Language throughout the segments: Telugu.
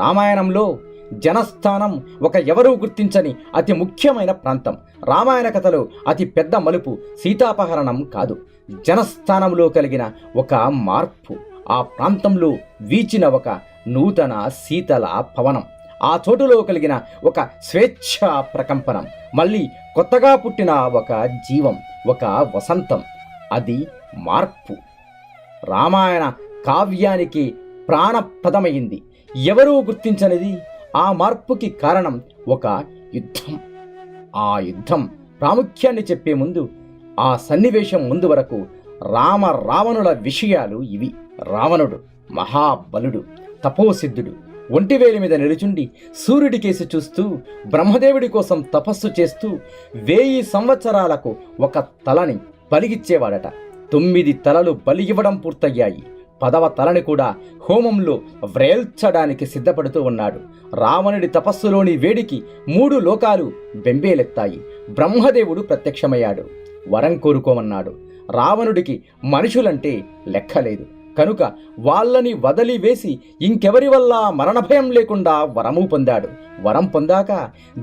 రామాయణంలో జనస్థానం ఒక ఎవరూ గుర్తించని అతి ముఖ్యమైన ప్రాంతం. రామాయణ కథలో అతి పెద్ద మలుపు సీతాపహరణం కాదు, జనస్థానంలో కలిగిన ఒక మార్పు. ఆ ప్రాంతంలో వీచిన ఒక నూతన శీతల పవనం, ఆ చోటులో కలిగిన ఒక స్వేచ్ఛ ప్రకంపనం, మళ్ళీ కొత్తగా పుట్టిన ఒక జీవం, ఒక వసంతం. అది మార్పు రామాయణ కావ్యానికి ప్రాణప్రదమైంది. ఎవరూ గుర్తించనిది. ఆ మార్పుకి కారణం ఒక యుద్ధం. ఆ యుద్ధం ప్రాముఖ్యాన్ని చెప్పే ముందు, ఆ సన్నివేశం ముందు వరకు రావణుల విషయాలు ఇవి. రావణుడు మహాబలుడు, తపోసిద్ధుడు. ఒంటివేలి మీద నిలుచుండి సూర్యుడి కేసి చూస్తూ బ్రహ్మదేవుడి కోసం తపస్సు చేస్తూ 1000 సంవత్సరాలకు ఒక తలని బలిగిచ్చేవాడట. 9 తలలు బలి ఇవ్వడం పూర్తయ్యాయి. 10వ తలని కూడా హోమంలో వ్రేల్చడానికి సిద్ధపడుతూ ఉన్నాడు. రావణుడి తపస్సులోని వేడికి 3 లోకాలు బెంబేలెత్తాయి. బ్రహ్మదేవుడు ప్రత్యక్షమయ్యాడు. వరం కోరుకోమన్నాడు. రావణుడికి మనుషులంటే లెక్కలేదు కనుక వాళ్ళని వదిలివేసి ఇంకెవరి వల్ల మరణభయం లేకుండా వరము పొందాడు. వరం పొందాక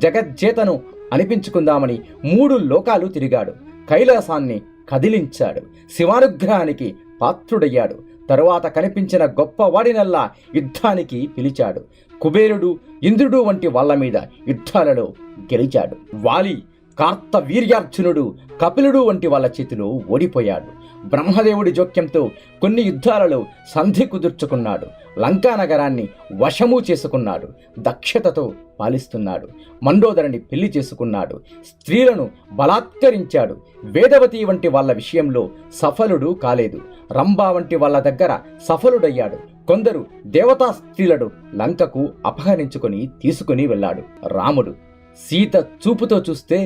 జగజ్జేతను అనిపించుకుందామని 3 లోకాలు తిరిగాడు. కైలాసాన్ని కదిలించాడు. శివానుగ్రహానికి పాత్రుడయ్యాడు. తరువాత కనిపించిన గొప్పవాడినల్లా యుద్ధానికి పిలిచాడు. కుబేరుడు, ఇంద్రుడు వంటి వాళ్ళ మీద యుద్ధాలలో గెలిచాడు. వాలి, కార్తవీర్యార్జునుడు, కపిలుడు వంటి వాళ్ళ చేతిలో ఓడిపోయాడు. బ్రహ్మదేవుడి జోక్యంతో కొన్ని యుద్ధాలలో సంధి కుదుర్చుకున్నాడు. లంకా నగరాన్ని వశము చేసుకున్నాడు. దక్షతతో పాలిస్తున్నాడు. మండోదరిని పెళ్లి చేసుకున్నాడు. స్త్రీలను బలాత్కరించాడు. వేదవతి వంటి వాళ్ళ విషయంలో సఫలుడు కాలేదు. రంభా వంటి వాళ్ళ దగ్గర సఫలుడయ్యాడు. కొందరు దేవతా స్త్రీలను లంకకు అపహరించుకొని తీసుకుని వెళ్ళాడు. రాముడు సీత చూపుతో చూస్తే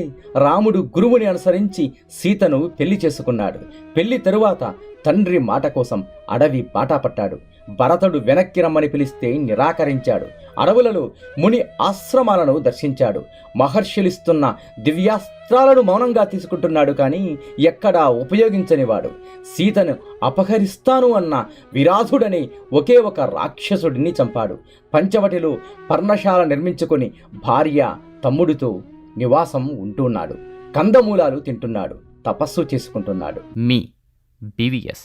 రాముడు గురువుని అనుసరించి సీతను పెళ్లి చేసుకున్నాడు. పెళ్లి తరువాత తండ్రి మాట కోసం అడవి బాటా పట్టాడు. భరతుడు వెనక్కి రమ్మని పిలిస్తే నిరాకరించాడు. అడవులలో ముని ఆశ్రమాలను దర్శించాడు. మహర్షులిస్తున్న దివ్యాస్త్రాలను మౌనంగా తీసుకుంటున్నాడు, కానీ ఎక్కడా ఉపయోగించనివాడు. సీతను అపహరిస్తాను అన్న విరాధుడని ఒకే ఒక రాక్షసుడిని చంపాడు. పంచవటిలో పర్ణశాల నిర్మించుకొని భార్య తమ్ముడితో నివాసం ఉంటున్నాడు. కందమూలాలు తింటున్నాడు. తపస్సు చేసుకుంటున్నాడు. మీ BVS